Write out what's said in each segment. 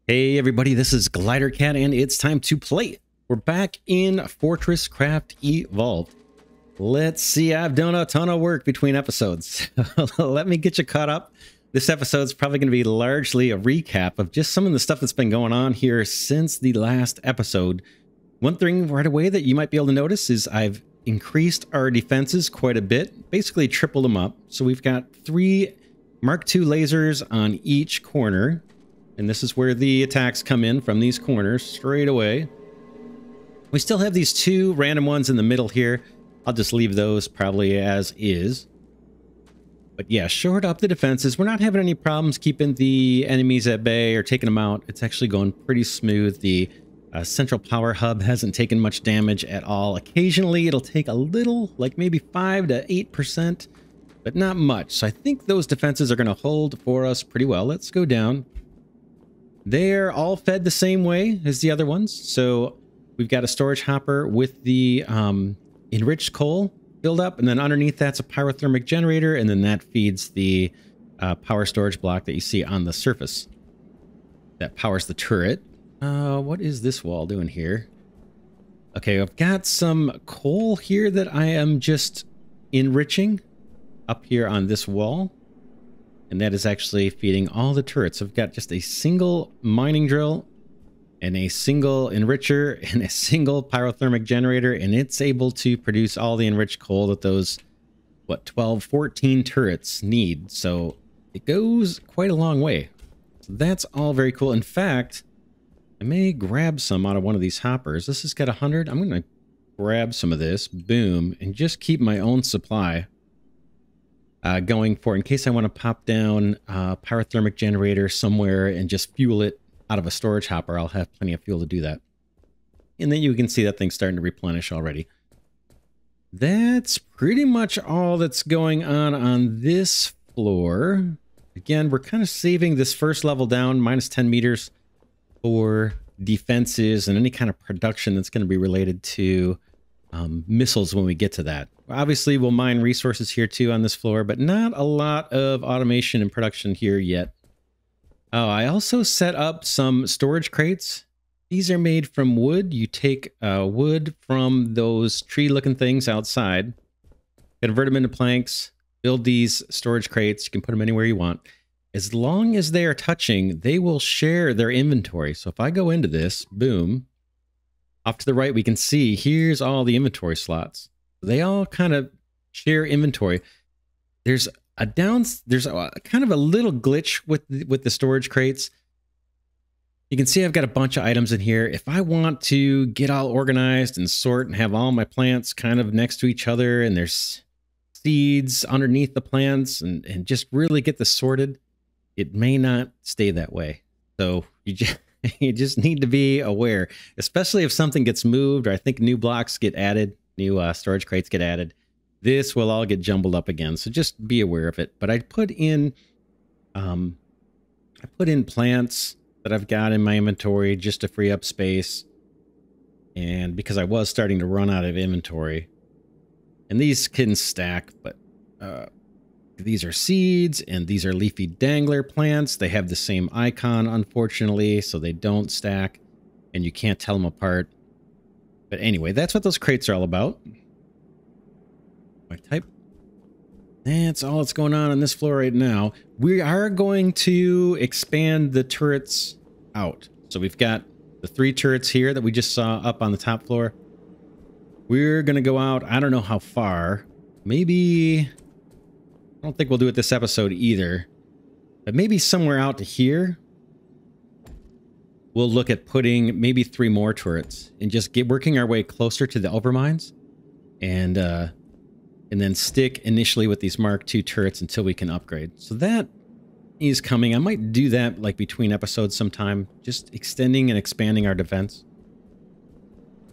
Hey everybody, this is Glidercat and it's time to play. We're back in FortressCraft Evolved. Let's see, I've done a ton of work between episodes. Let me get you caught up. This episode's probably going to be largely a recap of just some of the stuff that's been going on here since the last episode. One thing right away that you might be able to notice is I've increased our defenses quite a bit, basically tripled them up. So we've got 3 Mark II lasers on each corner. And this is where the attacks come in, from these corners straight away. We still have these 2 random ones in the middle here. I'll just leave those probably as is. But yeah, shored up the defenses. We're not having any problems keeping the enemies at bay or taking them out. It's actually going pretty smooth. The central power hub hasn't taken much damage at all. Occasionally it'll take a little, like maybe 5 to 8%, but not much. So I think those defenses are going to hold for us pretty well. Let's go down. They're all fed the same way as the other ones. So we've got a storage hopper with the enriched coal buildup, and then underneath that's a pyrothermic generator, and then that feeds the power storage block that you see on the surface. That powers the turret. What is this wall doing here? Okay, I've got some coal here that I am just enriching up here on this wall. And that is actually feeding all the turrets. I've got just a single mining drill and a single enricher and a single pyrothermic generator, and it's able to produce all the enriched coal that those, what, 12, 14 turrets need. So it goes quite a long way. So that's all very cool. In fact, I may grab some out of one of these hoppers. This has got 100. I'm going to grab some of this, boom, and just keep my own supply going for, in case I want to pop down a pyrothermic generator somewhere and just fuel it out of a storage hopper. I'll have plenty of fuel to do that. And then you can see that thing's starting to replenish already. That's pretty much all that's going on this floor. Again, we're kind of saving this first level down, minus 10 meters, for defenses and any kind of production that's going to be related to missiles when we get to that. Obviously, we'll mine resources here too on this floor, but not a lot of automation and production here yet. Oh, I also set up some storage crates. These are made from wood. You take wood from those tree-looking things outside, convert them into planks, build these storage crates. You can put them anywhere you want. As long as they are touching, they will share their inventory. So if I go into this, boom, off to the right, we can see here's all the inventory slots. They all kind of share inventory. There's a kind of a little glitch with the storage crates. You can see I've got a bunch of items in here. If I want to get all organized and sort and have all my plants kind of next to each other, and there's seeds underneath the plants, and just really get this sorted, it may not stay that way. So you just need to be aware, especially if something gets moved, or I think new blocks get added, new storage crates get added. This will all get jumbled up again, so just be aware of it. But I put in plants that I've got in my inventory just to free up space, and because I was starting to run out of inventory. And these can stack, but these are seeds, and these are leafy dangler plants. They have the same icon, unfortunately, so they don't stack, and you can't tell them apart. But anyway, that's what those crates are all about. My type. That's all that's going on this floor right now. We are going to expand the turrets out. So we've got the 3 turrets here that we just saw up on the top floor. We're going to go out, I don't know how far. Maybe, I don't think we'll do it this episode either, but maybe somewhere out to here. We'll look at putting maybe 3 more turrets and just working our way closer to the overmines, and then stick initially with these Mark II turrets until we can upgrade. So that is coming. I might do that like between episodes sometime, just extending and expanding our defense.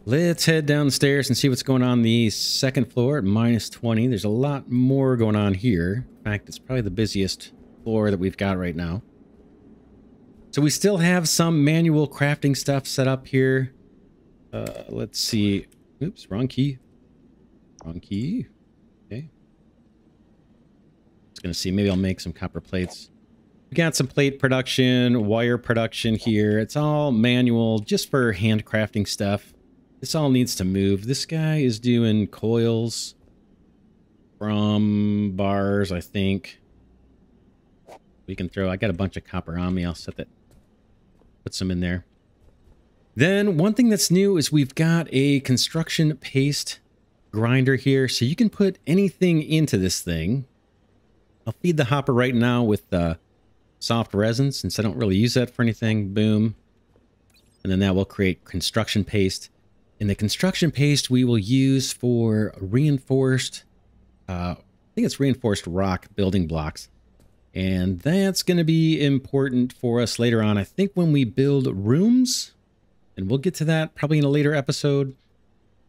Let's head down the stairs and see what's going on the second floor at minus 20. There's a lot more going on here. In fact, it's probably the busiest floor that we've got right now. So we still have some manual crafting stuff set up here. Let's see. Oops, wrong key. Wrong key. Okay. Just gonna see. Maybe I'll make some copper plates. We got some plate production, wire production here. It's all manual, just for handcrafting stuff. This all needs to move. This guy is doing coils from bars, I think. We can throw, I got a bunch of copper on me. I'll set that, put some in there. Then one thing that's new is we've got a construction paste grinder here. So you can put anything into this thing. I'll feed the hopper right now with soft resin, since I don't really use that for anything. Boom. And then that will create construction paste. And the construction paste we will use for reinforced, I think it's reinforced rock building blocks. And that's going to be important for us later on. I think when we build rooms, and we'll get to that probably in a later episode.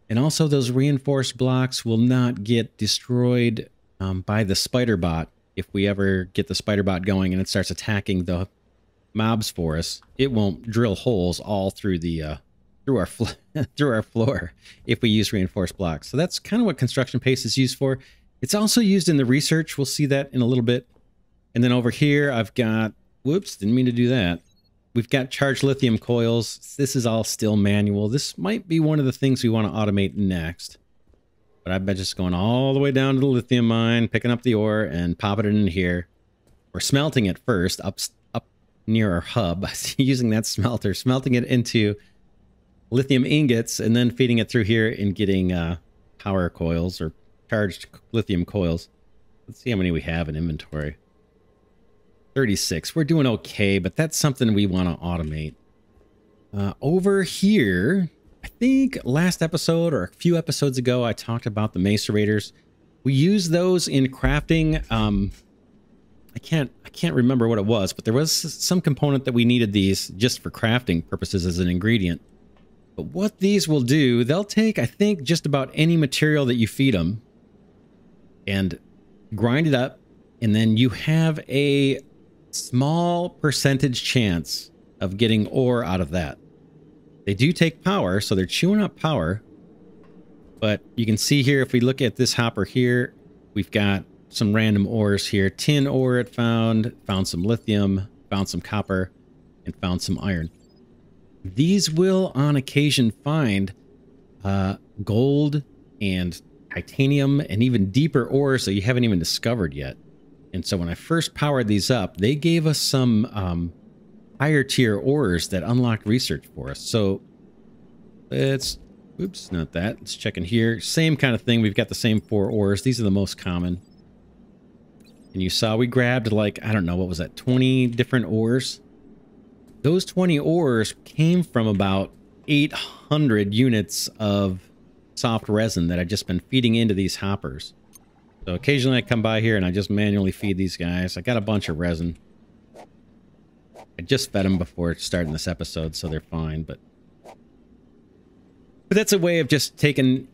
And also those reinforced blocks will not get destroyed by the spider bot. If we ever get the spider bot going and it starts attacking the mobs for us, it won't drill holes all through the through our floor if we use reinforced blocks. So that's kind of what construction paste is used for. It's also used in the research. We'll see that in a little bit. And then over here, I've got, whoops, didn't mean to do that. We've got charged lithium coils. This is all still manual. This might be one of the things we want to automate next. But I've been just going all the way down to the lithium mine, picking up the ore and popping it in here. We're smelting it first up near our hub, using that smelter, smelting it into lithium ingots, and then feeding it through here and getting power coils or charged lithium coils. Let's see how many we have in inventory. 36. We're doing okay, but that's something we want to automate. Over here, I think last episode or a few episodes ago, I talked about the Macerators. We use those in crafting. I can't remember what it was, but there was some component that we needed these just for crafting purposes as an ingredient. But what these will do, they'll take, I think, just about any material that you feed them and grind it up, and then you have a small percentage chance of getting ore out of that. They do take power, so they're chewing up power. But you can see here, if we look at this hopper here, we've got some random ores here. Tin ore it found some lithium, found some copper, and found some iron. These will on occasion find gold and titanium and even deeper ores that you haven't even discovered yet. And so when I first powered these up, they gave us some higher tier ores that unlocked research for us. So let's, oops, not that. Let's check in here. Same kind of thing. We've got the same 4 ores. These are the most common. And you saw we grabbed like, I don't know, what was that? 20 different ores. Those 20 ores came from about 800 units of soft resin that I've just been feeding into these hoppers. So occasionally I come by here and I just manually feed these guys. I got a bunch of resin. I just fed them before starting this episode, so they're fine. But that's a way of just taking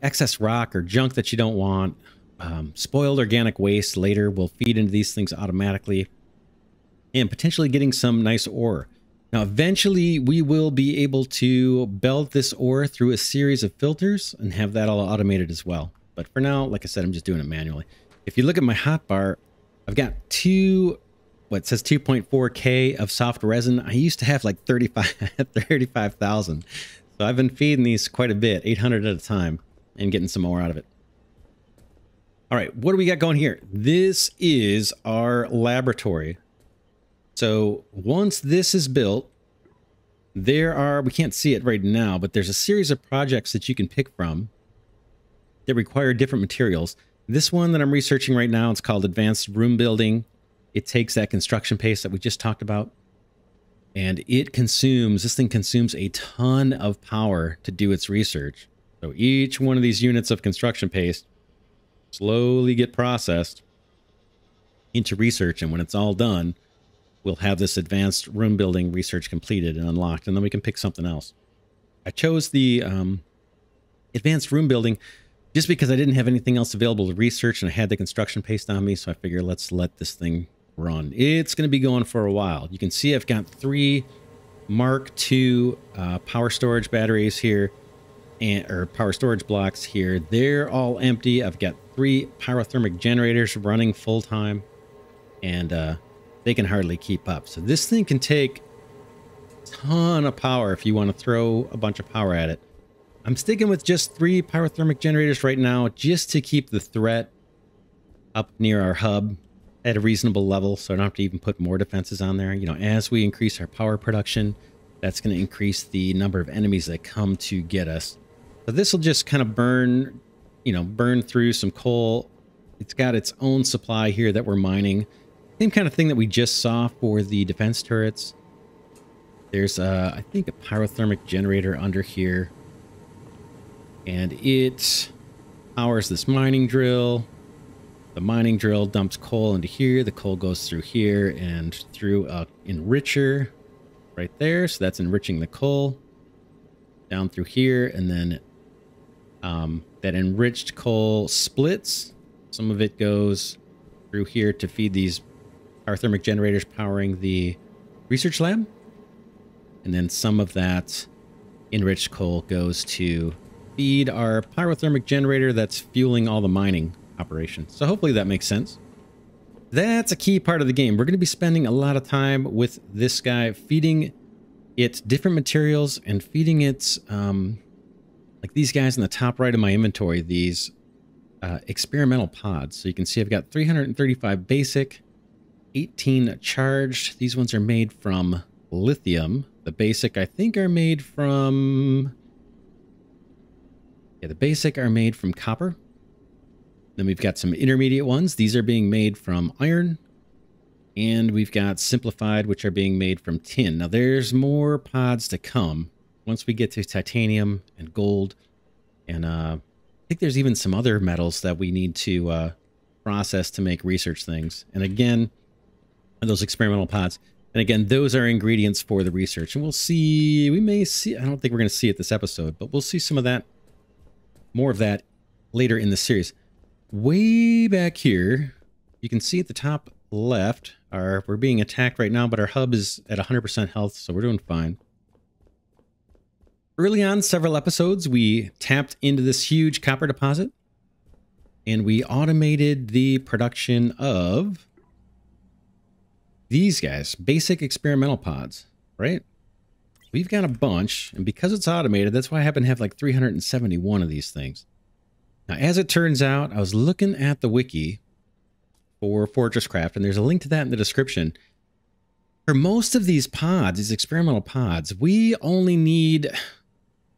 excess rock or junk that you don't want. Spoiled organic waste later will feed into these things automatically. And potentially getting some nice ore. Now, eventually we will be able to belt this ore through a series of filters and have that all automated as well. But for now, like I said, I'm just doing it manually. If you look at my hotbar, I've got what says 2.4K of soft resin. I used to have like 35,000. So I've been feeding these quite a bit, 800 at a time, and getting some more out of it. All right, what do we got going here? This is our laboratory. So once this is built, we can't see it right now, but there's a series of projects that you can pick from that require different materials. This one that I'm researching right now, it's called Advanced Room Building. It takes that construction paste that we just talked about, and this thing consumes a ton of power to do its research. So each one of these units of construction paste slowly get processed into research, and when it's all done, we'll have this advanced room building research completed and unlocked, and then we can pick something else. I chose the advanced room building just because I didn't have anything else available to research, and I had the construction paste on me, so I figured let's let this thing run. It's going to be going for a while. You can see I've got 3 Mark II power storage batteries here, or power storage blocks here. They're all empty. I've got 3 pyrothermic generators running full time, and they can hardly keep up. So this thing can take a ton of power if you want to throw a bunch of power at it. I'm sticking with just 3 pyrothermic generators right now, just to keep the threat up near our hub at a reasonable level, so I don't have to even put more defenses on there. You know, as we increase our power production, that's going to increase the number of enemies that come to get us. So this will just kind of burn, you know, burn through some coal. It's got its own supply here that we're mining. Same kind of thing that we just saw for the defense turrets. There's, I think, a pyrothermic generator under here. And it powers this mining drill. The mining drill dumps coal into here. The coal goes through here and through a enricher right there. So that's enriching the coal down through here. And then that enriched coal splits. Some of it goes through here to feed these pyrothermic generators powering the research lab. And then some of that enriched coal goes to feed our pyrothermic generator that's fueling all the mining operations. So hopefully that makes sense. That's a key part of the game. We're going to be spending a lot of time with this guy, feeding it different materials and feeding it, like these guys in the top right of my inventory, these experimental pods. So you can see I've got 335 basic, 18 charged. These ones are made from lithium. The basic, I think, are made from... Yeah, the basic are made from copper. Then we've got some intermediate ones. These are being made from iron. And we've got simplified, which are being made from tin. Now, there's more pods to come once we get to titanium and gold. And I think there's even some other metals that we need to process to make research things. And again, those experimental pods. And again, those are ingredients for the research. And we'll see, we may see, I don't think we're going to see it this episode, but we'll see some of that, more of that later in the series. Way back here, you can see at the top left, we're being attacked right now, but our hub is at 100% health, so we're doing fine. Early on, several episodes, we tapped into this huge copper deposit, and we automated the production of these guys, basic experimental pods, right? We've got a bunch, and because it's automated, that's why I happen to have like 371 of these things. Now, as it turns out, I was looking at the wiki for FortressCraft, and there's a link to that in the description. For most of these pods, these experimental pods, we only need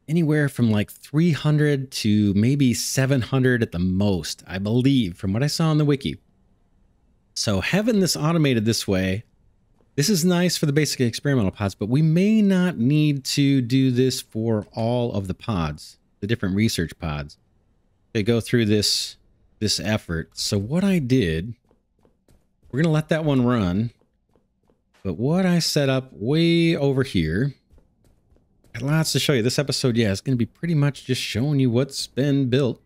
anywhere from like 300 to maybe 700 at the most, I believe, from what I saw on the wiki. So having this automated this way, this is nice for the basic experimental pods, but we may not need to do this for all of the pods, the different research pods, to go through this effort. So what I did, we're going to let that one run. But what I set up way over here, got lots to show you. This episode, yeah, is going to be pretty much just showing you what's been built.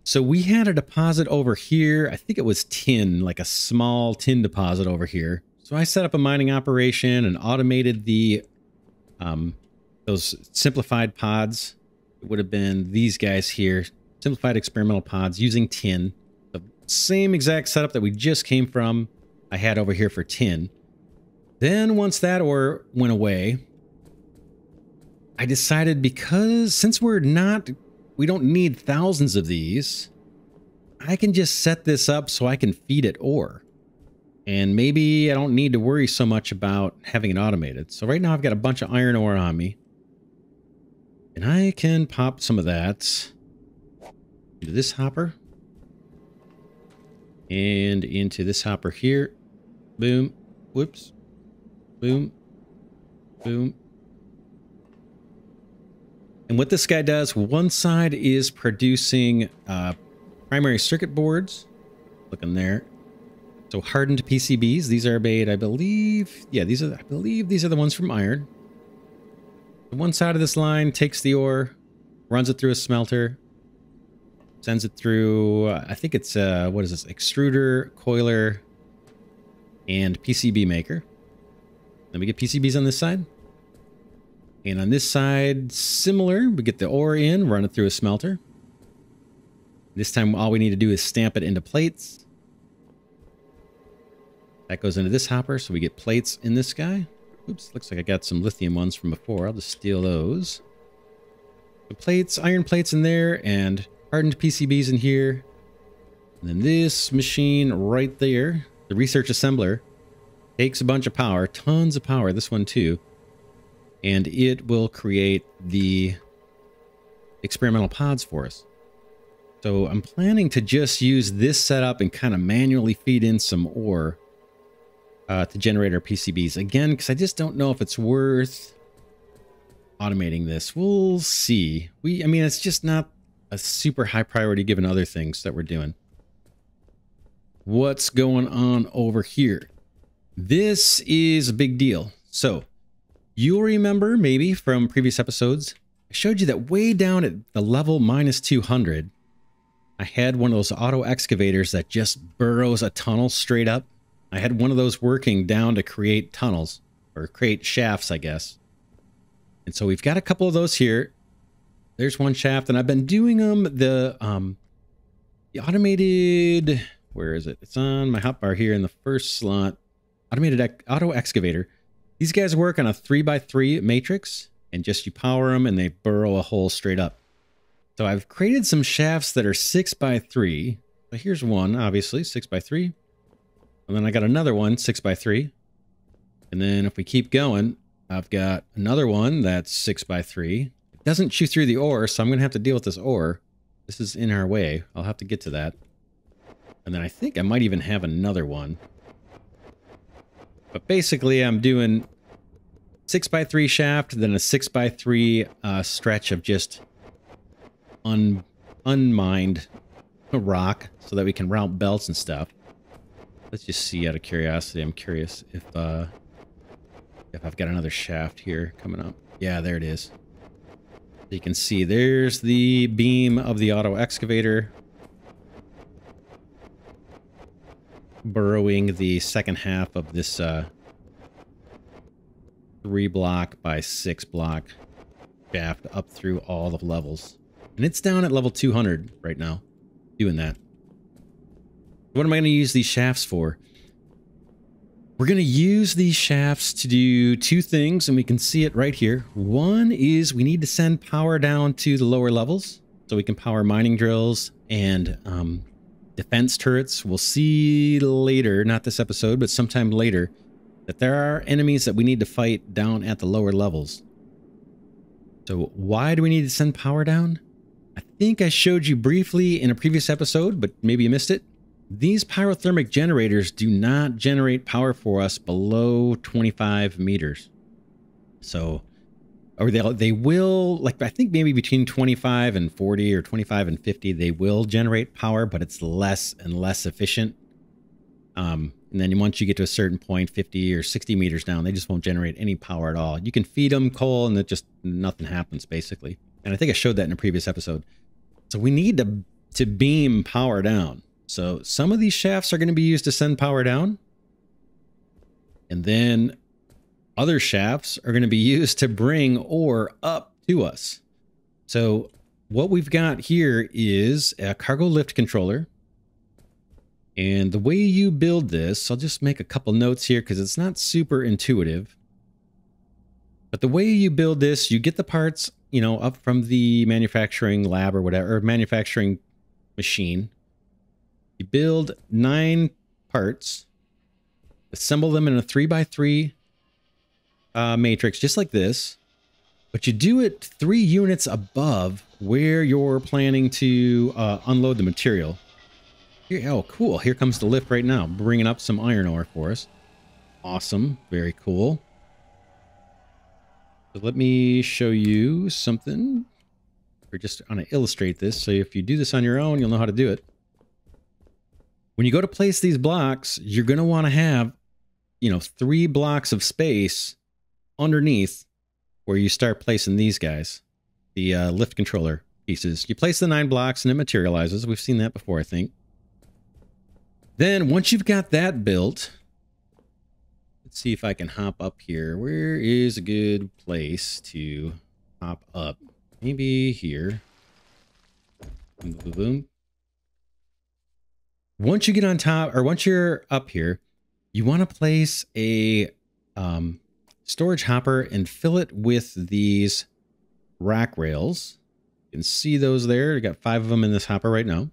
So we had a deposit over here. I think it was tin, like a small tin deposit over here. So I set up a mining operation and automated the those simplified pods. It would have been these guys here, simplified experimental pods using tin. The same exact setup that we just came from, I had over here for tin. Then once that ore went away, I decided because since we don't need thousands of these, I can just set this up so I can feed it ore. And maybe I don't need to worry so much about having it automated. So right now I've got a bunch of iron ore on me. And I can pop some of that into this hopper. And into this hopper here. Boom. Whoops. Boom. Boom. And what this guy does, one side is producing primary circuit boards. Looking there. So hardened PCBs. These are made, I believe. Yeah, I believe these are the ones from iron. One side of this line takes the ore, runs it through a smelter, sends it through, I think it's, what is this? Extruder, coiler, and PCB maker. Then we get PCBs on this side. And on this side, similar, we get the ore in, run it through a smelter. This time, all we need to do is stamp it into plates. That goes into this hopper, so we get plates in this guy. Oops, looks like I got some lithium ones from before. I'll just steal those. The plates, iron plates in there, and hardened PCBs in here. And then this machine right there, the research assembler, takes a bunch of power, tons of power, this one too. And it will create the experimental pods for us. So I'm planning to just use this setup and kind of manually feed in some ore to generate our PCBs. Again, because I just don't know if it's worth automating this. We'll see. I mean, it's just not a super high priority given other things that we're doing. What's going on over here? This is a big deal. So you'll remember maybe from previous episodes, I showed you that way down at the level minus 200, I had one of those auto excavators that just burrows a tunnel straight up. I had one of those working down to create tunnels, or create shafts, I guess. And so we've got a couple of those here. There's one shaft, and I've been doing them, the automated, where is it? It's on my hotbar here in the first slot. Automated auto excavator. These guys work on a 3x3 matrix, and just you power them and they burrow a hole straight up. So I've created some shafts that are 6x3. So here's one, obviously, 6x3. And then I got another one, 6x3. And then if we keep going, I've got another one that's 6x3. It doesn't chew through the ore, so I'm going to have to deal with this ore. This is in our way. I'll have to get to that. And then I think I might even have another one. But basically, I'm doing 6x3 shaft, then a 6x3 stretch of just unmined rock so that we can route belts and stuff. Let's just see out of curiosity. I'm curious if I've got another shaft here coming up. Yeah, there it is. You can see there's the beam of the auto excavator burrowing the second half of this 3 block by 6 block shaft up through all the levels. And it's down at level 200 right now, doing that. What am I going to use these shafts for? We're going to use these shafts to do two things, and we can see it right here. One is we need to send power down to the lower levels so we can power mining drills and defense turrets. We'll see later, not this episode, but sometime later, that there are enemies that we need to fight down at the lower levels. So why do we need to send power down? I think I showed you briefly in a previous episode, but maybe you missed it. These pyrothermic generators do not generate power for us below 25 meters. So, or they will, like, I think maybe between 25 and 40 or 25 and 50, they will generate power, but it's less and less efficient. And then once you get to a certain point, 50 or 60 meters down, they just won't generate any power at all. You can feed them coal and it just, nothing happens basically. And I think I showed that in a previous episode. So we need to beam power down. So some of these shafts are going to be used to send power down. And then other shafts are going to be used to bring ore up to us. So what we've got here is a cargo lift controller. And the way you build this, I'll just make a couple notes here because it's not super intuitive. But the way you build this, you get the parts, you know, up from the manufacturing lab or whatever, or manufacturing machine. You build 9 parts, assemble them in a 3x3 matrix, just like this. But you do it 3 units above where you're planning to unload the material. Here, oh, cool. Here comes the lift right now, bringing up some iron ore for us. Awesome. Very cool. So let me show you something. We're just going to illustrate this. So if you do this on your own, you'll know how to do it. When you go to place these blocks, you're going to want to have, you know, 3 blocks of space underneath where you start placing these guys, the lift controller pieces. You place the 9 blocks and it materializes. We've seen that before, I think. Then once you've got that built, let's see if I can hop up here. Where is a good place to hop up? Maybe here. Boom, boom, boom. Once you get on top, or once you're up here, You want to place a storage hopper and fill it with these rack rails. You can see those there. You got 5 of them in this hopper right now.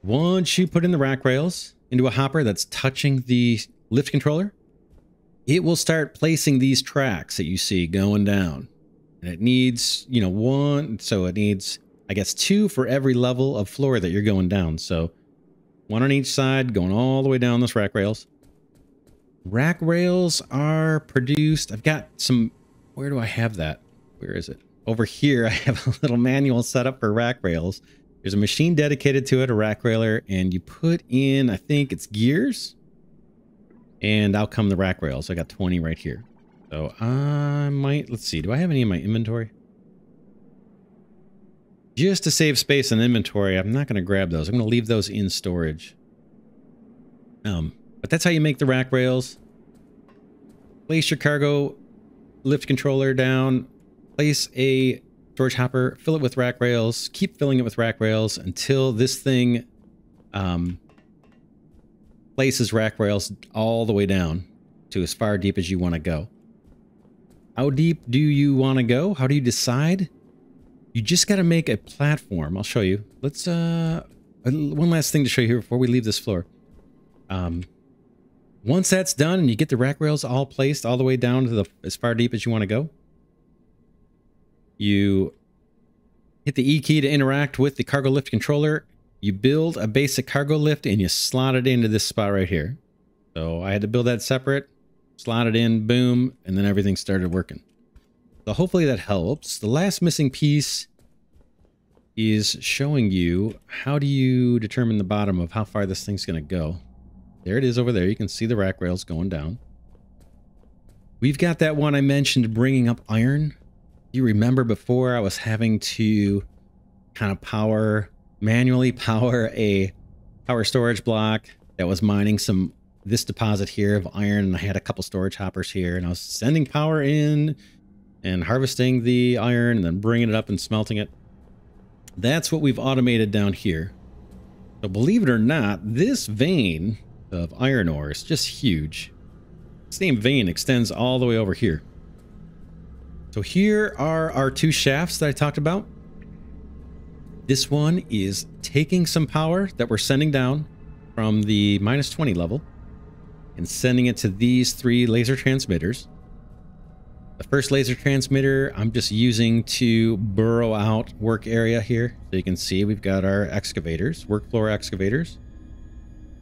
Once you put in the rack rails into a hopper that's touching the lift controller, it will start placing these tracks that you see going down. And it needs, you know, 1, so it needs, I guess, 2 for every level of floor that you're going down. So 1 on each side, going all the way down those rack rails. Rack rails are produced, I've got some, where do I have that? Where is it? Over here, I have a little manual set up for rack rails. There's a machine dedicated to it, a rack railer, and you put in, I think it's gears, and out come the rack rails. I got 20 right here. So I might, let's see, do I have any in my inventory? Just to save space in inventory, I'm not going to grab those. I'm going to leave those in storage. But that's how you make the rack rails. Place your cargo lift controller down, place a storage hopper, fill it with rack rails, keep filling it with rack rails until this thing places rack rails all the way down to as far deep as you want to go. How deep do you want to go? How do you decide? You just got to make a platform. I'll show you. Let's, one last thing to show you here before we leave this floor. Once that's done and you get the rack rails all placed all the way down to the as far deep as you want to go, you hit the E key to interact with the cargo lift controller. You build a basic cargo lift and you slot it into this spot right here. So I had to build that separate, slot it in, boom, and then everything started working. So hopefully that helps. The last missing piece is showing you how do you determine the bottom of how far this thing's going to go. There it is over there. You can see the rack rails going down. We've got that one I mentioned bringing up iron. You remember before I was having to kind of manually power a power storage block that was mining this deposit here of iron, and I had a couple storage hoppers here, and I was sending power in and harvesting the iron and then bringing it up and smelting it. That's what we've automated down here. So believe it or not, this vein of iron ore is just huge. The same vein extends all the way over here. So here are our 2 shafts that I talked about. This one is taking some power that we're sending down from the -20 level and sending it to these 3 laser transmitters. The first laser transmitter I'm just using to burrow out work area here. So you can see we've got our excavators, work floor excavators,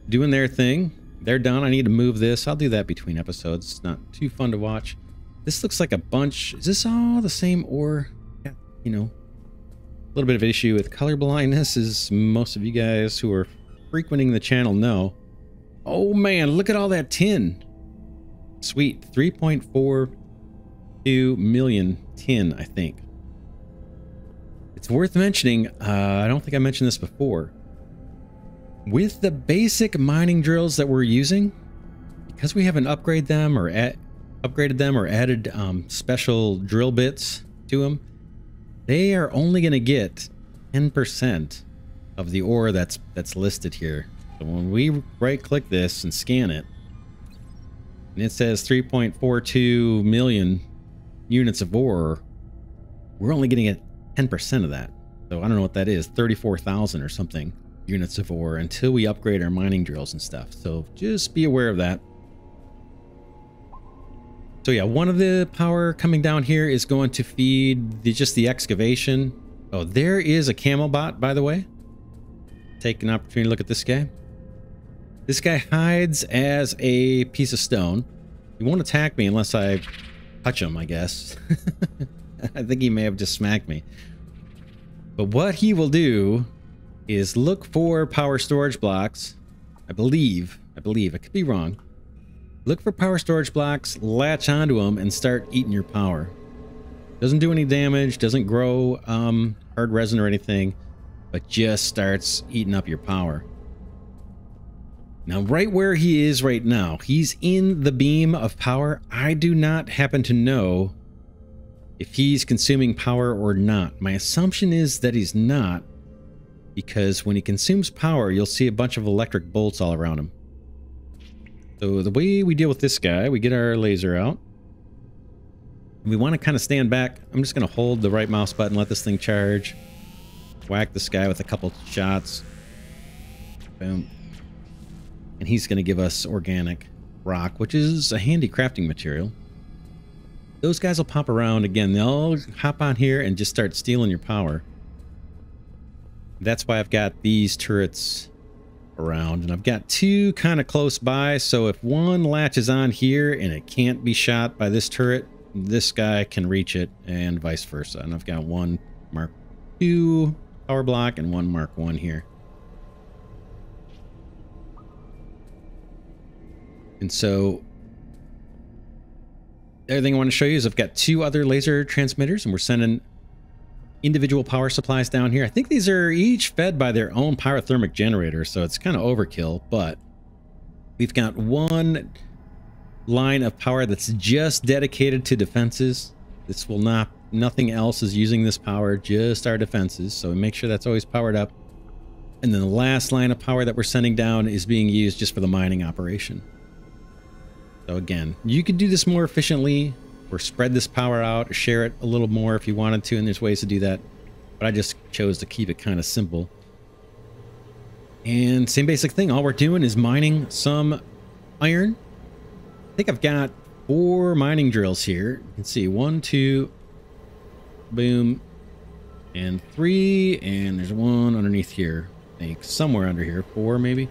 doing their thing. They're done. I need to move this. I'll do that between episodes. It's not too fun to watch. This looks like a bunch. Is this all the same ore? Yeah, you know, a little bit of an issue with color blindness, as most of you guys who are frequenting the channel know. Oh man, look at all that tin. Sweet. 3.42 million tin, I think. It's worth mentioning, I don't think I mentioned this before. With the basic mining drills that we're using, because we haven't upgraded them or added special drill bits to them, they are only going to get 10% of the ore that's listed here. So when we right click this and scan it, and it says 3.42 million units of ore, we're only getting 10% of that. So I don't know what that is, 34,000 or something units of ore until we upgrade our mining drills and stuff. So just be aware of that. So yeah, one of the power coming down here is going to feed just the excavation. Oh, there is a camel bot, by the way. Take an opportunity to look at this guy. This guy hides as a piece of stone. He won't attack me unless I touch him, I guess. I think he may have just smacked me. But what he will do is look for power storage blocks. I believe, I could be wrong. Look for power storage blocks, latch onto them, and start eating your power. Doesn't do any damage, doesn't grow hard resin or anything, but just starts eating up your power. Now, right where he is right now, he's in the beam of power. I do not happen to know if he's consuming power or not. My assumption is that he's not, because when he consumes power, you'll see a bunch of electric bolts all around him. So the way we deal with this guy, we get our laser out. We want to kind of stand back. I'm just going to hold the right mouse button, let this thing charge. Whack this guy with a couple shots. Boom. And he's going to give us organic rock, which is a handy crafting material. Those guys will pop around again. They'll hop on here and just start stealing your power. That's why I've got these turrets around, and I've got two kind of close by, so if one latches on here and it can't be shot by this turret, this guy can reach it, and vice versa. And I've got one Mark II power block and one Mark I here. And so the other thing I want to show you is I've got two other laser transmitters, and we're sending individual power supplies down here. I think these are each fed by their own pyrothermic generator, so it's kind of overkill, but we've got one line of power that's just dedicated to defenses. This will not, nothing else is using this power, just our defenses, so we make sure that's always powered up. And then the last line of power that we're sending down is being used just for the mining operation. So again, you could do this more efficiently, or spread this power out, or share it a little more if you wanted to, and there's ways to do that. But I just chose to keep it kind of simple. And same basic thing, all we're doing is mining some iron. I think I've got 4 mining drills here. You can see 1, 2, boom, and 3, and there's one underneath here. I think somewhere under here, 4 maybe.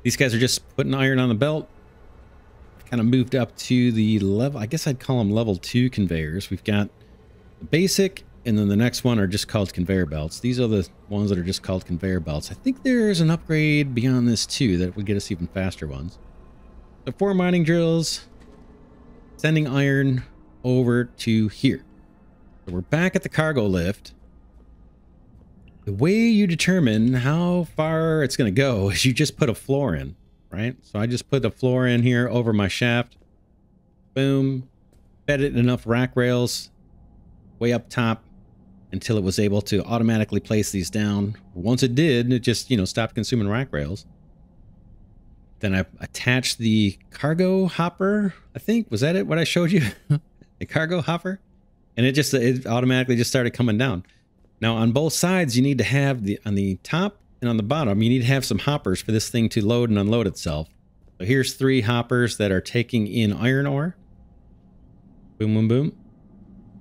These guys are just putting iron on the belt. Kind of moved up to the level, I guess I'd call them level 2 conveyors. We've got the basic, and then the next one are just called conveyor belts. These are the ones that are just called conveyor belts. I think there's an upgrade beyond this too that would get us even faster ones. So 4 mining drills, sending iron over to here. So we're back at the cargo lift. The way you determine how far it's going to go is you just put a floor in. Right? So I just put the floor in here over my shaft. Boom. Fed it enough rack rails way up top until it was able to automatically place these down. Once it did, it just, you know, stopped consuming rack rails. Then I attached the cargo hopper, I think. Was that it? What I showed you? The cargo hopper? And it automatically just started coming down. Now on both sides, you need to have on the top and on the bottom, you need to have some hoppers for this thing to load and unload itself. So here's 3 hoppers that are taking in iron ore. Boom, boom, boom.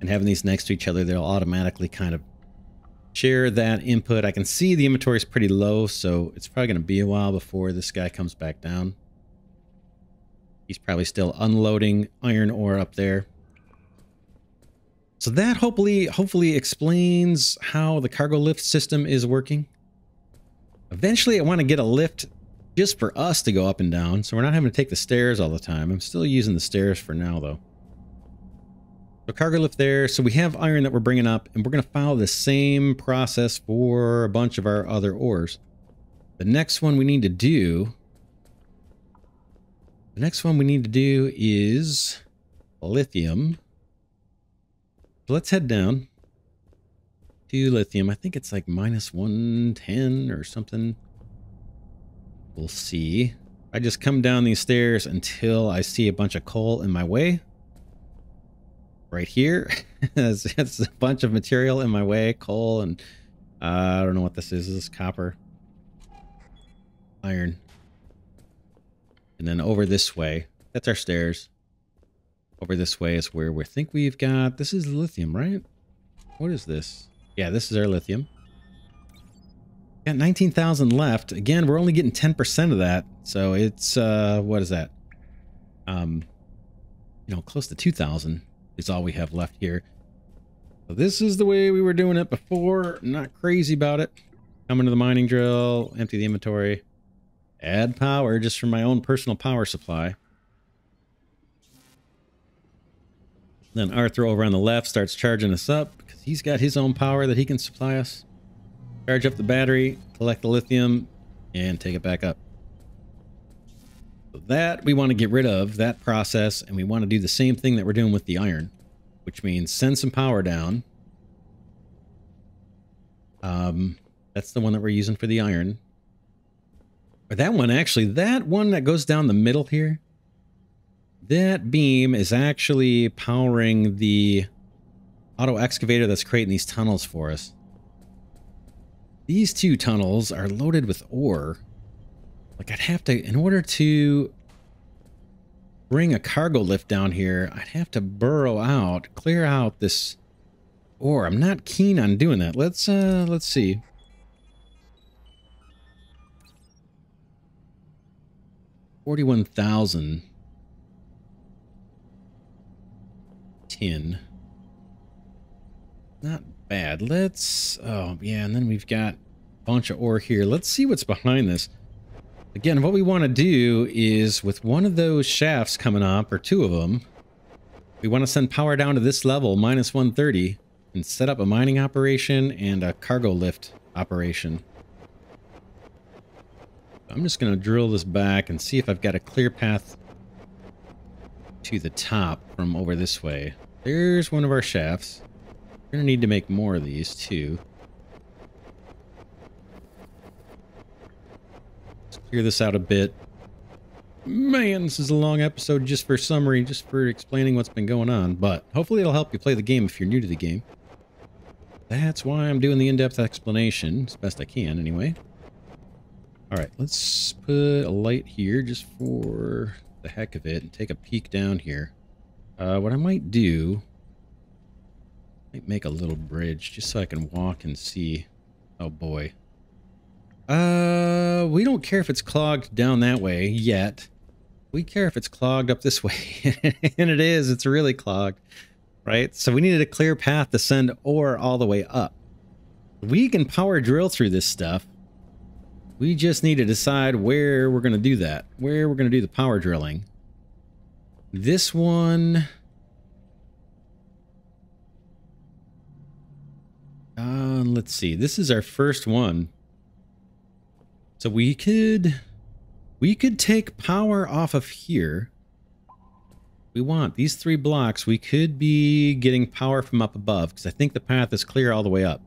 And having these next to each other, they'll automatically kind of share that input. I can see the inventory is pretty low, so it's probably going to be a while before this guy comes back down. He's probably still unloading iron ore up there. So that hopefully explains how the cargo lift system is working. Eventually, I want to get a lift just for us to go up and down, so we're not having to take the stairs all the time. I'm still using the stairs for now, though. So cargo lift there. So we have iron that we're bringing up, and we're going to follow the same process for a bunch of our other ores. The next one we need to do is lithium. So let's head down to lithium. I think it's like -110 or something. We'll see. I just come down these stairs until I see a bunch of coal in my way. Right here. It's a bunch of material in my way. Coal and I don't know what this is. Is this copper? Iron. And then over this way. That's our stairs. Over this way is where we think we've got... This is lithium, right? What is this? Yeah, this is our lithium. Got 19,000 left. Again, we're only getting 10% of that. So it's, what is that? You know, close to 2,000 is all we have left here. So this is the way we were doing it before. Not crazy about it. Come into the mining drill, empty the inventory, add power just from my own personal power supply. Then Arthur over on the left starts charging us up because he's got his own power that he can supply us. Charge up the battery, collect the lithium, and take it back up. So that we want to get rid of, that process, and we want to do the same thing that we're doing with the iron, which means send some power down. That's the one that we're using for the iron. Or that one, actually, that one that goes down the middle here, that beam is actually powering the auto excavator that's creating these tunnels for us. These two tunnels are loaded with ore. Like, I'd have to, in order to bring a cargo lift down here, I'd have to burrow out, clear out this ore. I'm not keen on doing that. Let's see. $41,000 tin. Not bad. Let's, oh yeah, and then we've got a bunch of ore here. Let's see what's behind this. Again, what we want to do is with one of those shafts coming up, or two of them, we want to send power down to this level, minus 130, and set up a mining operation and a cargo lift operation. I'm just going to drill this back and see if I've got a clear path to the top from over this way. There's one of our shafts. We're going to need to make more of these too. Let's clear this out a bit. Man, this is a long episode just for summary, just for explaining what's been going on, but hopefully it'll help you play the game if you're new to the game. That's why I'm doing the in-depth explanation, as best I can anyway. Alright, let's put a light here just for the heck of it and take a peek down here. What I might do, I might make a little bridge just so I can walk and see. Oh boy. We don't care if it's clogged down that way yet. We care if it's clogged up this way. And it is, it's really clogged, right? So we needed a clear path to send ore all the way up. We can power drill through this stuff. We just need to decide where we're going to do that, where we're going to do the power drilling. This one... let's see. This is our first one. So we could take power off of here. We want these 3 blocks. We could be getting power from up above because I think the path is clear all the way up.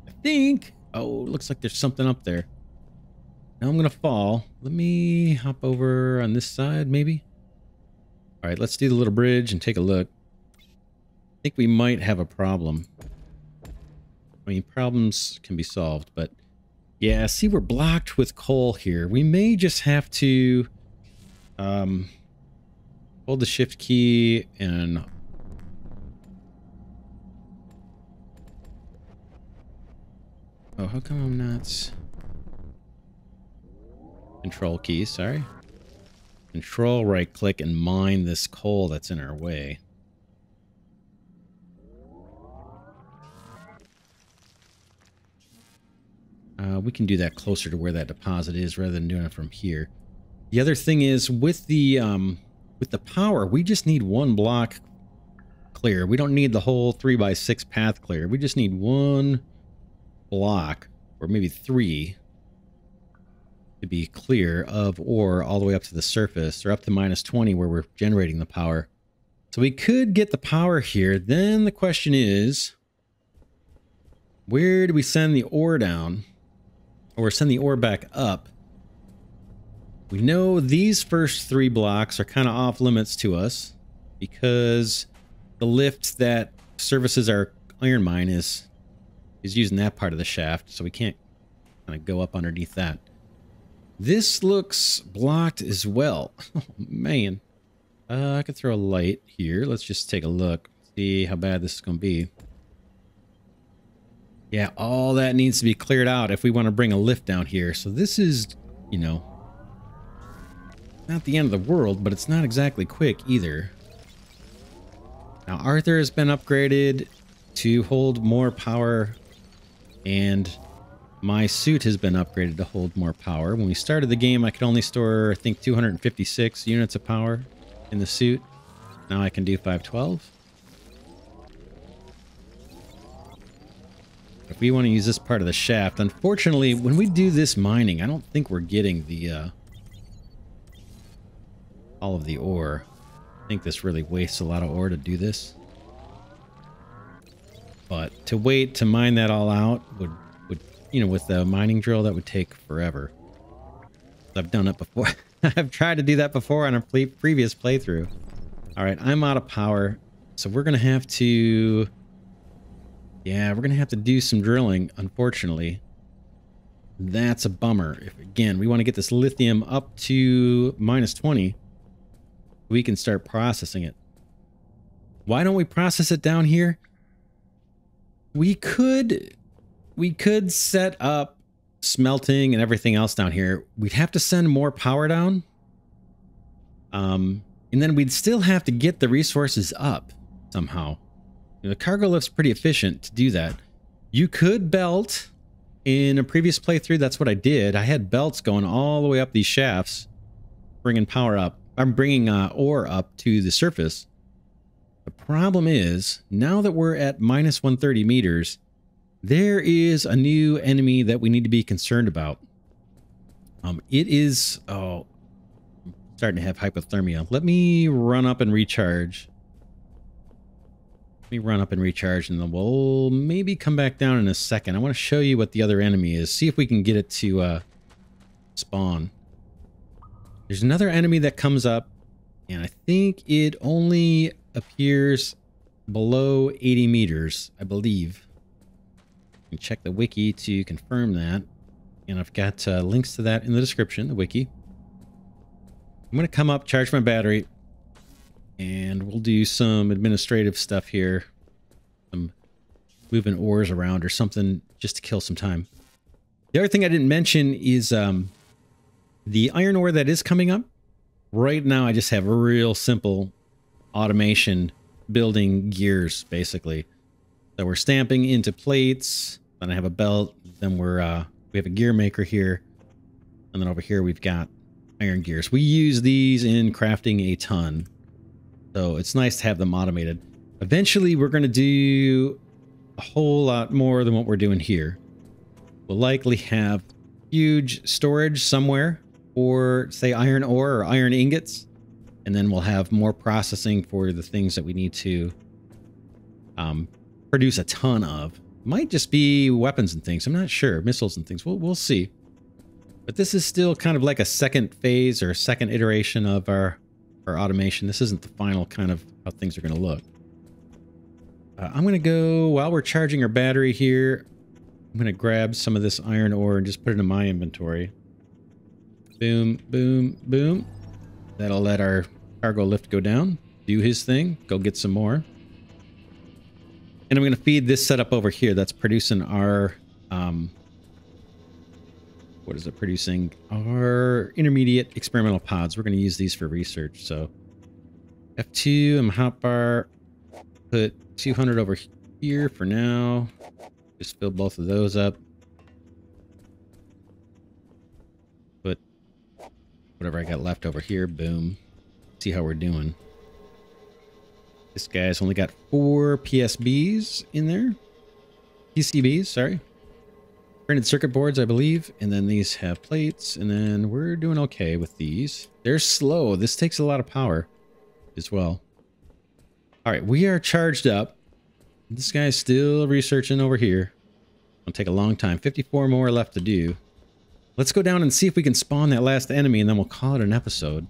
I think... Oh, looks like there's something up there. Now I'm going to fall. Let me hop over on this side, maybe. All right, let's do the little bridge and take a look. I think we might have a problem. I mean, problems can be solved, but yeah, see, we're blocked with coal here. We may just have to hold the shift key and... Oh, how come I'm not... Control key, sorry. Control right click and mine this coal that's in our way. We can do that closer to where that deposit is rather than doing it from here. The other thing is with the power, we just need 1 block clear. We don't need the whole 3x6 path clear. We just need 1 block, or maybe 3, to be clear of ore all the way up to the surface, or up to minus 20 where we're generating the power. So we could get the power here. Then the question is, where do we send the ore down? Or send the ore back up? We know these first 3 blocks are kind of off limits to us because the lift that services our iron mine is using that part of the shaft, so we can't kind of go up underneath that. This looks blocked as well. Oh, man. I could throw a light here. Let's just take a look, see how bad this is going to be. Yeah, all that needs to be cleared out if we want to bring a lift down here. So this is, you know, not the end of the world, but it's not exactly quick either. Now, Arthur has been upgraded to hold more power, and my suit has been upgraded to hold more power. When we started the game, I could only store, I think, 256 units of power in the suit. Now I can do 512. If we want to use this part of the shaft, unfortunately, when we do this mining, I don't think we're getting the all of the ore. I think this really wastes a lot of ore to do this. But to wait to mine that all out would you know, with the mining drill, that would take forever. I've done it before. I've tried to do that before on a previous playthrough. All right, I'm out of power. So we're going to have to... Yeah, we're going to have to do some drilling, unfortunately. That's a bummer. If, again, we want to get this lithium up to -20, we can start processing it. Why don't we process it down here? We could set up smelting and everything else down here. We'd have to send more power down. And then we'd still have to get the resources up somehow. You know, the cargo lift's pretty efficient to do that. You could belt. In a previous playthrough, that's what I did. I had belts going all the way up these shafts, bringing power up. I'm bringing ore up to the surface. The problem is, now that we're at -130 meters, there is a new enemy that we need to be concerned about. It is... Oh, I'm starting to have hypothermia. Let me run up and recharge. Let me run up and recharge, and then we'll maybe come back down in a second. I want to show you what the other enemy is. See if we can get it to spawn. There's another enemy that comes up, and I think it only appears below 80 meters, I believe. You can check the wiki to confirm that. And I've got links to that in the description, the wiki. I'm going to come up, charge my battery, and we'll do some administrative stuff here. Some moving ores around or something just to kill some time. The other thing I didn't mention is the iron ore that is coming up. Right now, I just have real simple automation building gears, basically. So we're stamping into plates. Then I have a belt. Then we have a gear maker here. And then over here, we've got iron gears. We use these in crafting a ton. So it's nice to have them automated. Eventually, we're going to do a whole lot more than what we're doing here. We'll likely have huge storage somewhere for, say, iron ore or iron ingots. And then we'll have more processing for the things that we need to produce a ton of. Might just be weapons and things. I'm not sure. Missiles and things. We'll see. But this is still kind of like a second phase or second iteration of our automation. This isn't the final kind of how things are going to look. I'm going to go, while we're charging our battery here, I'm going to grab some of this iron ore and just put it in my inventory. Boom, boom, boom. That'll let our cargo lift go down, do his thing, go get some more. And I'm going to feed this setup over here that's producing our, what is it producing? Our intermediate experimental pods. We're going to use these for research. So F2 and hotbar, put 200 over here for now. Just fill both of those up. Put whatever I got left over here. Boom. See how we're doing. This guy's only got 4 PSBs in there. PCBs, sorry. Printed circuit boards, I believe. And then these have plates. And then we're doing okay with these. They're slow. This takes a lot of power as well. All right, we are charged up. This guy's still researching over here. It'll take a long time. 54 more left to do. Let's go down and see if we can spawn that last enemy, and then we'll call it an episode.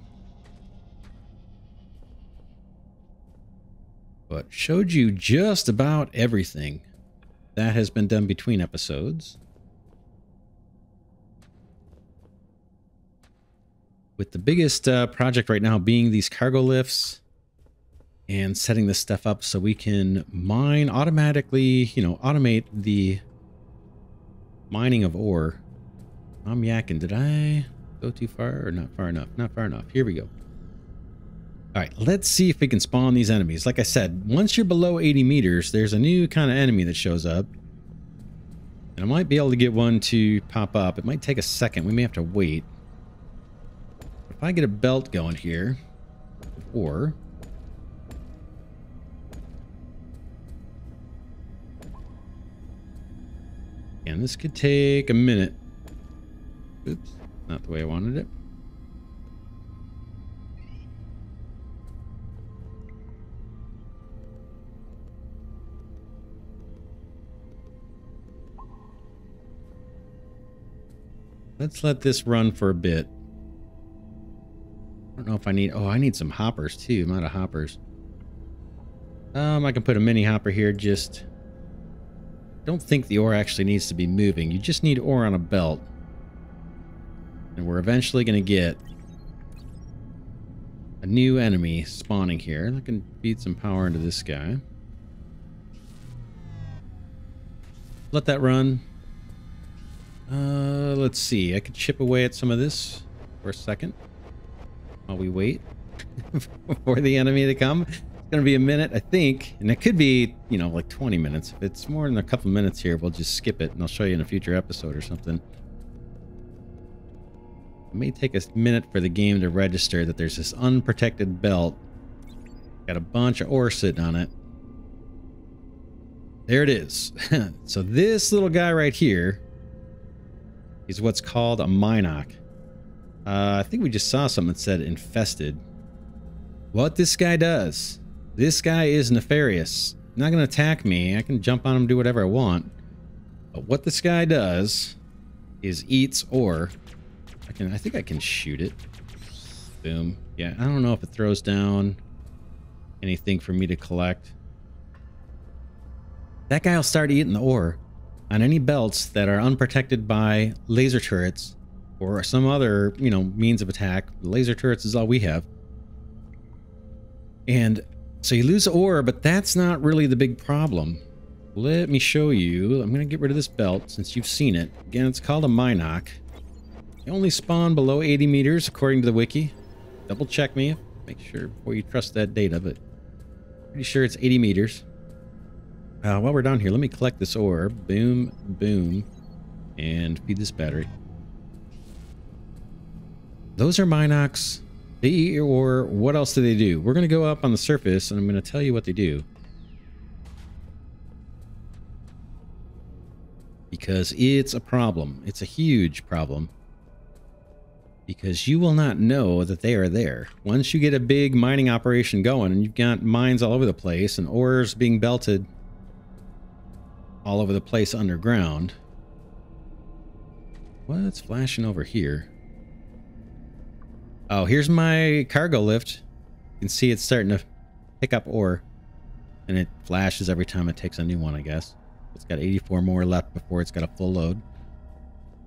But showed you just about everything that has been done between episodes. With the biggest project right now being these cargo lifts and setting this stuff up so we can mine automatically, you know, automate the mining of ore. I'm yakking. Did I go too far or not far enough? Not far enough. Here we go. All right, let's see if we can spawn these enemies. Like I said, once you're below 80 meters, there's a new kind of enemy that shows up. And I might be able to get one to pop up. It might take a second. We may have to wait. If I get a belt going here, or... and this could take a minute. Oops, not the way I wanted it. Let's let this run for a bit. if I need... Oh, I need some hoppers too. I'm out of hoppers. I can put a mini hopper here. Just... don't think the ore actually needs to be moving. You just need ore on a belt. And we're eventually going to get a new enemy spawning here. I can feed some power into this guy. Let that run. Let's see. I could chip away at some of this for a second while we wait for the enemy to come. It's going to be a minute, I think. And it could be, you know, like 20 minutes. If it's more than a couple minutes here, we'll just skip it and I'll show you in a future episode or something. It may take a minute for the game to register that there's this unprotected belt. Got a bunch of ore sitting on it. There it is. So this little guy right here is what's called a Minoc. I think we just saw something that said infested. What this guy does, this guy is nefarious. Not going to attack me. I can jump on him, do whatever I want. But what this guy does is eats ore. I think I can shoot it. Boom. Yeah, I don't know if it throws down anything for me to collect. That guy will start eating the ore on any belts that are unprotected by laser turrets or some other, you know, means of attack. Laser turrets is all we have. And so you lose ore, but that's not really the big problem. Let me show you. I'm going to get rid of this belt since you've seen it. Again, it's called a Minoc. They only spawn below 80 meters according to the wiki. Double check me. Make sure before you trust that data, but pretty sure it's 80 meters. While we're down here, let me collect this ore. Boom, boom, and feed this battery. Those are Minocs. They eat your ore. What else do they do? We're going to go up on the surface, and I'm going to tell you what they do. Because it's a problem. It's a huge problem. Because you will not know that they are there. Once you get a big mining operation going, and you've got mines all over the place, and ores being belted all over the place underground. What's flashing over here? Oh, here's my cargo lift. You can see it's starting to pick up ore. And it flashes every time it takes a new one, I guess. It's got 84 more left before it's got a full load.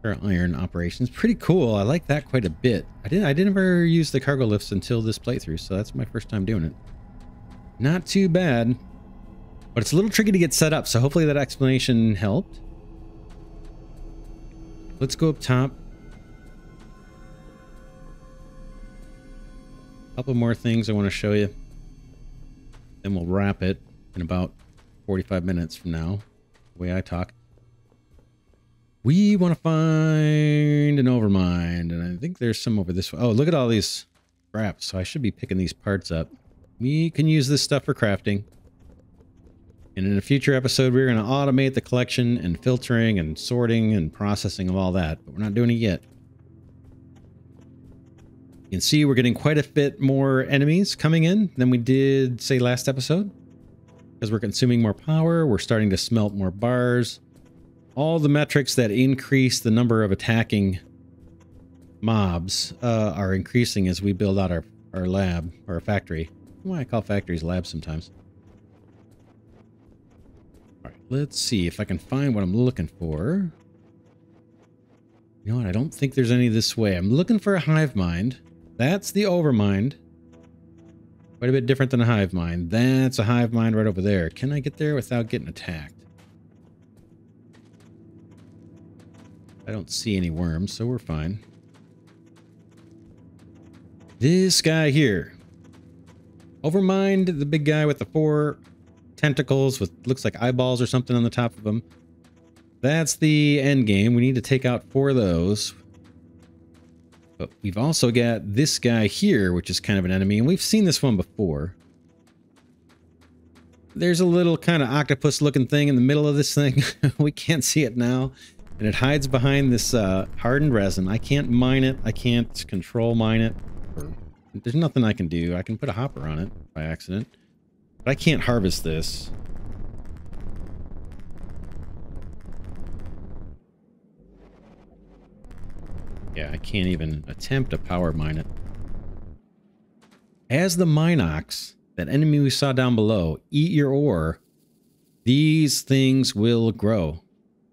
Our iron operations. Pretty cool. I like that quite a bit. I didn't ever use the cargo lifts until this playthrough, so that's my first time doing it. Not too bad. But it's a little tricky to get set up, so hopefully that explanation helped. Let's go up top. A couple more things I want to show you. Then we'll wrap it in about 45 minutes from now, the way I talk. We want to find an overmind, and I think there's some over this way. Oh, look at all these scraps. So I should be picking these parts up. We can use this stuff for crafting. And in a future episode, we're going to automate the collection and filtering and sorting and processing of all that, but we're not doing it yet. You can see we're getting quite a bit more enemies coming in than we did, say, last episode. Because we're consuming more power, we're starting to smelt more bars. All the metrics that increase the number of attacking mobs are increasing as we build out our lab, or our factory. Why I call factories labs sometimes. Alright, let's see if I can find what I'm looking for. You know what, I don't think there's any this way. I'm looking for a hive mind. That's the overmind. Quite a bit different than a hive mind. That's a hive mind right over there. Can I get there without getting attacked? I don't see any worms, so we're fine. This guy here. Overmind, the big guy with the 4 tentacles with looks like eyeballs or something on the top of them. That's the end game. We need to take out 4 of those. But we've also got this guy here, which is kind of an enemy, and we've seen this one before. There's a little kind of octopus looking thing in the middle of this thing. We can't see it now. And it hides behind this hardened resin. I can't mine it. I can't control mine it. There's nothing I can do. I can put a hopper on it by accident. But I can't harvest this. Yeah, I can't even attempt to power mine it. as the Minox, that enemy we saw down below, eat your ore, these things will grow.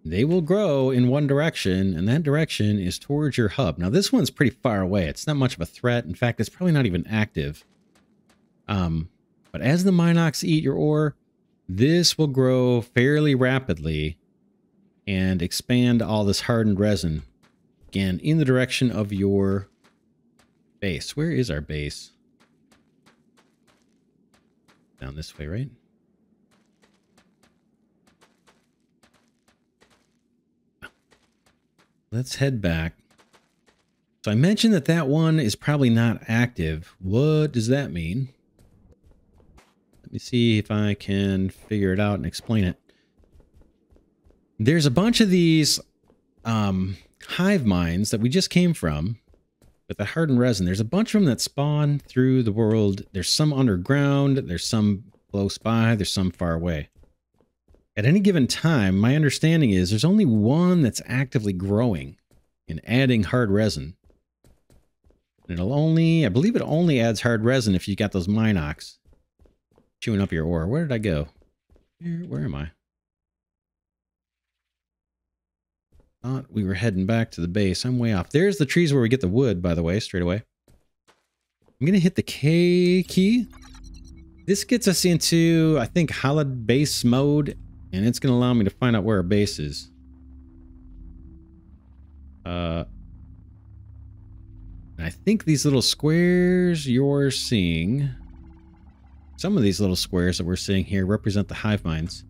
They will grow in one direction, and that direction is towards your hub. Now, this one's pretty far away. It's not much of a threat. In fact, it's probably not even active. But as the Minox eat your ore, this will grow fairly rapidly and expand all this hardened resin, again, in the direction of your base. Where is our base? Down this way, right? Let's head back. So I mentioned that that one is probably not active. What does that mean? Let me see if I can figure it out and explain it. There's a bunch of these hive mines that we just came from with the hardened resin. There's a bunch of them that spawn through the world. There's some underground. There's some close by. There's some far away. At any given time, my understanding is there's only one that's actively growing and adding hard resin. And it'll only, I believe it only adds hard resin if you got those Minox chewing up your ore. Where did I go? Where am I? Thought we were heading back to the base. I'm way off. There's the trees where we get the wood, by the way, straight away. I'm going to hit the K key. This gets us into, I think, Hallowed base mode, and it's going to allow me to find out where our base is. I think these little squares you're seeing, some of these little squares that we're seeing here represent the hive mines.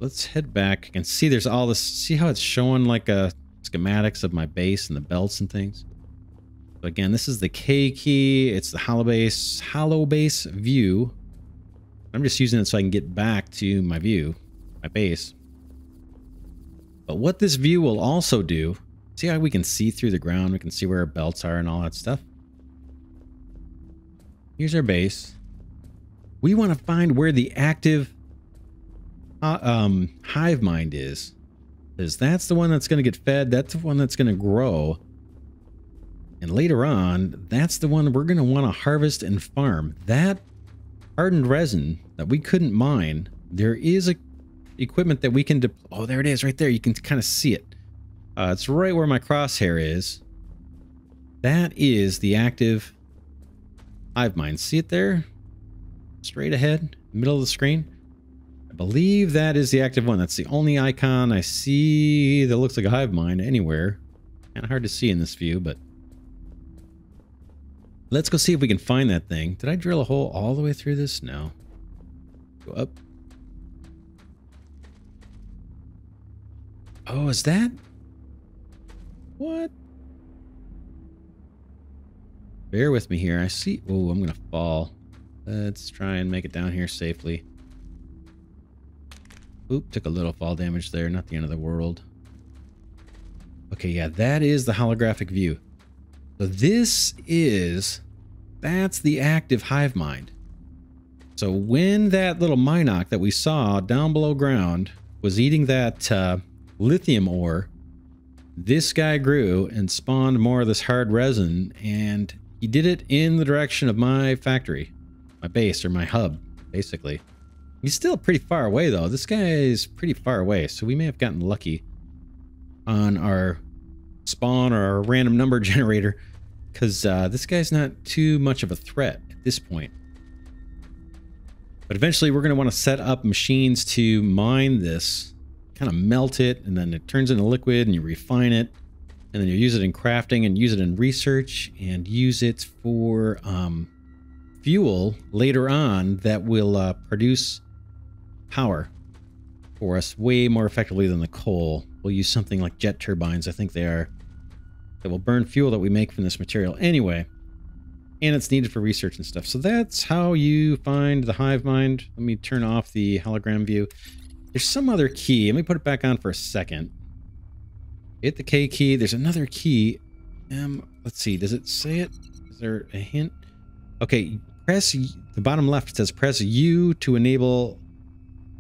Let's head back and see there's all this, see how it's showing like schematics of my base and the belts and things. So again, this is the K key. It's the hollow base view. I'm just using it so I can get back to my view, my base. But what this view will also do, see how we can see through the ground? We can see where our belts are and all that stuff. Here's our base. We want to find where the active hive mind is, because that's the one that's going to get fed. That's the one that's going to grow. And later on, that's the one we're going to want to harvest and farm. That hardened resin that we couldn't mine, there is equipment that we can oh, there it is right there. You can kind of see it. It's right where my crosshair is. That is the active hive mind. See it there? Straight ahead, middle of the screen. I believe that is the active one. That's the only icon I see that looks like a hive mind anywhere. Kind of hard to see in this view, but let's go see if we can find that thing. Did I drill a hole all the way through this? No. Go up. Oh, is that? What? Bear with me here. I see. Oh, I'm going to fall. Let's try and make it down here safely. Oop, took a little fall damage there. Not the end of the world. Okay, yeah, that is the holographic view. So that's the active hive mind. So when that little Minox that we saw down below ground was eating that lithium ore, this guy grew and spawned more of this hard resin, and he did it in the direction of my factory, my base, or my hub, basically. He's still pretty far away, though. This guy is pretty far away, so we may have gotten lucky on our spawn or our random number generator, because this guy's not too much of a threat at this point. But eventually we're going to want to set up machines to mine this, kind of melt it, and then it turns into liquid, and you refine it, and then you use it in crafting and use it in research and use it for fuel later on that will produce power for us way more effectively than the coal. We'll use something like jet turbines, I think they are, that will burn fuel that we make from this material anyway. And it's needed for research and stuff. So that's how you find the hive mind. Let me turn off the hologram view. There's some other key. Let me put it back on for a second. Hit the K key. There's another key. Let's see. Does it say it? Is there a hint? Okay, press the bottom left. It says press U to enable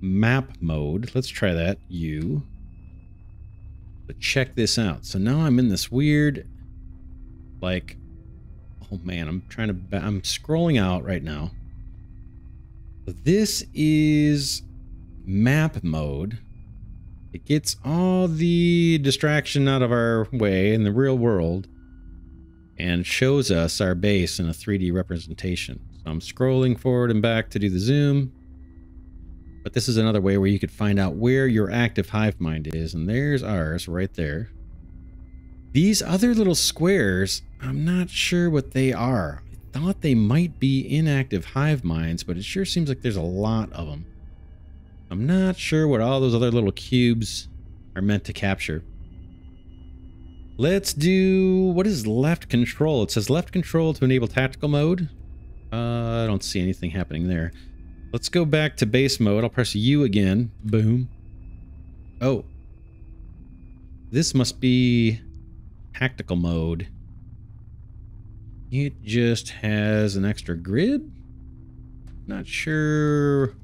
map mode. Let's try that. U. But check this out. So now I'm in this weird, like, Oh man, I'm scrolling out right now. This is map mode. It gets all the distraction out of our way in the real world and shows us our base in a 3D representation. So I'm scrolling forward and back to do the zoom. But this is another way where you could find out where your active hive mind is. And there's ours right there. These other little squares, I'm not sure what they are. I thought they might be inactive hive minds, but it sure seems like there's a lot of them. I'm not sure what all those other little cubes are meant to capture. Let's do, what is left control? It says left control to enable tactical mode. I don't see anything happening there. Let's go back to base mode. I'll press U again. Boom. Oh. This must be tactical mode. It just has an extra grid. Not sure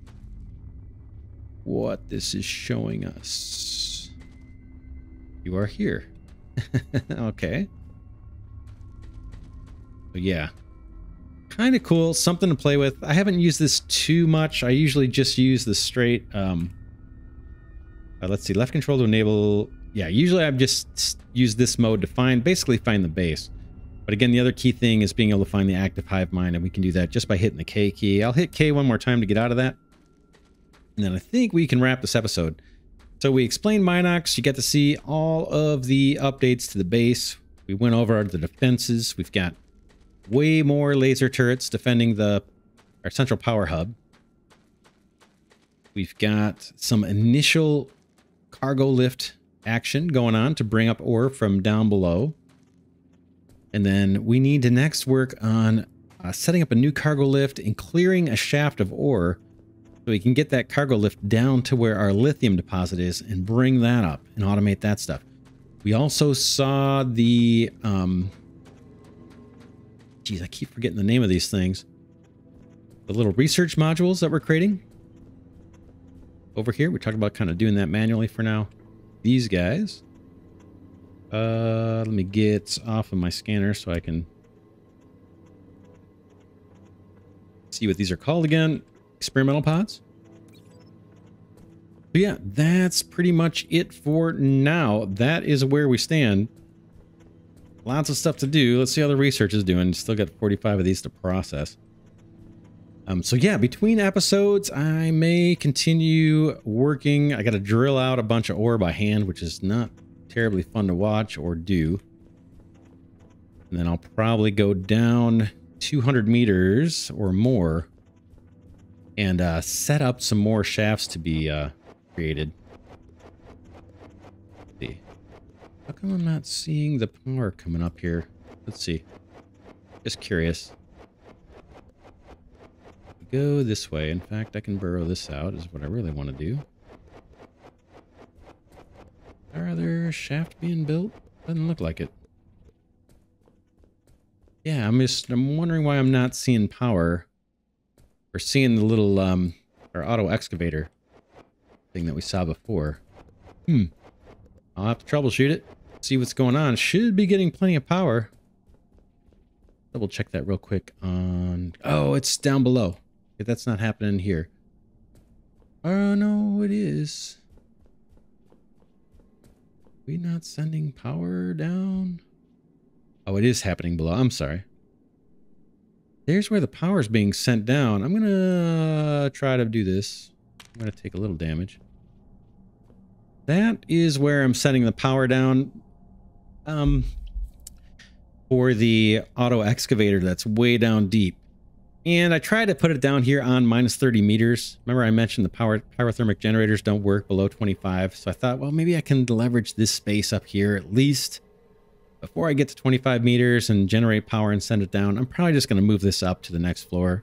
what this is showing us. You are here. Okay. But yeah. Kind of cool. Something to play with. I haven't used this too much. I usually just use the straight... let's see. Left control to enable... Yeah, usually I've just used this mode to basically find the base. But again, the other key thing is being able to find the active hive mind, and we can do that just by hitting the K key. I'll hit K one more time to get out of that. And then I think we can wrap this episode. So we explained Minox. You get to see all of the updates to the base. We went over the defenses. We've got way more laser turrets defending our central power hub. We've got some initial cargo lift action going on to bring up ore from down below. And then we need to next work on setting up a new cargo lift and clearing a shaft of ore so we can get that cargo lift down to where our lithium deposit is and bring that up and automate that stuff. We also saw the... geez, I keep forgetting the name of these things. The little research modules that we're creating. Over here, we talked about kind of doing that manually for now. These guys. Let me get off of my scanner so I can see what these are called again. Experimental pods. But yeah, that's pretty much it for now. That is where we stand. Lots of stuff to do. Let's see how the research is doing. Still got 45 of these to process. So yeah, between episodes, I may continue working. I got to drill out a bunch of ore by hand, which is not terribly fun to watch or do. And then I'll probably go down 200 meters or more and set up some more shafts to be created. Let's see. How come I'm not seeing the power coming up here? Let's see. Just curious. Go this way. In fact, I can burrow this out is what I really want to do. Are there a shaft being built? Doesn't look like it. Yeah, I'm wondering why I'm not seeing power or seeing the little our auto excavator thing that we saw before. I'll have to troubleshoot it. See what's going on. Should be getting plenty of power. Double check that real quick on... Oh, it's down below. Okay, that's not happening here. Oh, no, it is. We not sending power down? Oh, it is happening below. I'm sorry. There's where the power is being sent down. I'm gonna try to do this. I'm gonna take a little damage. That is where I'm sending the power down. For the auto excavator that's way down deep. And I tried to put it down here on minus 30 meters. Remember I mentioned the pyrothermic generators don't work below 25. So I thought, well, maybe I can leverage this space up here at least before I get to 25 meters and generate power and send it down. I'm probably just going to move this up to the next floor.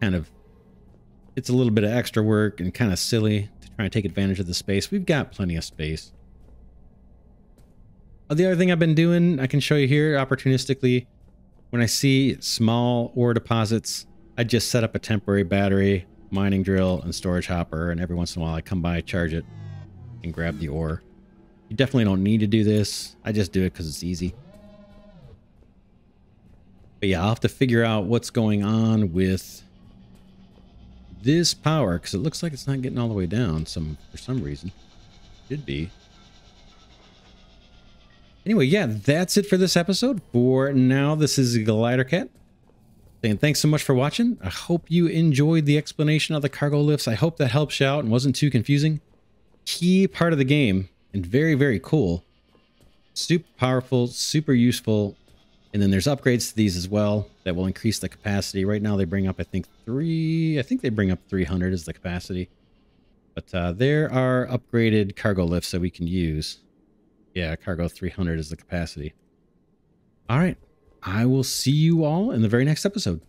Kind of, it's a little bit of extra work and kind of silly to try and take advantage of the space. We've got plenty of space. The other thing I've been doing, I can show you here opportunistically. When I see small ore deposits, I just set up a temporary battery, mining drill, and storage hopper, and every once in a while I come by, charge it, and grab the ore. You definitely don't need to do this. I just do it because it's easy. But yeah, I'll have to figure out what's going on with this power, because it looks like it's not getting all the way down for some reason. Should be. Anyway, yeah, that's it for this episode. For now, this is Glidercat saying thanks so much for watching. I hope you enjoyed the explanation of the cargo lifts. I hope that helps you out and wasn't too confusing. Key part of the game and very, very cool. Super powerful, super useful. And then there's upgrades to these as well that will increase the capacity. Right now they bring up, I think they bring up 300 as the capacity. But there are upgraded cargo lifts that we can use. Yeah, cargo 300 is the capacity. All right. I will see you all in the very next episode.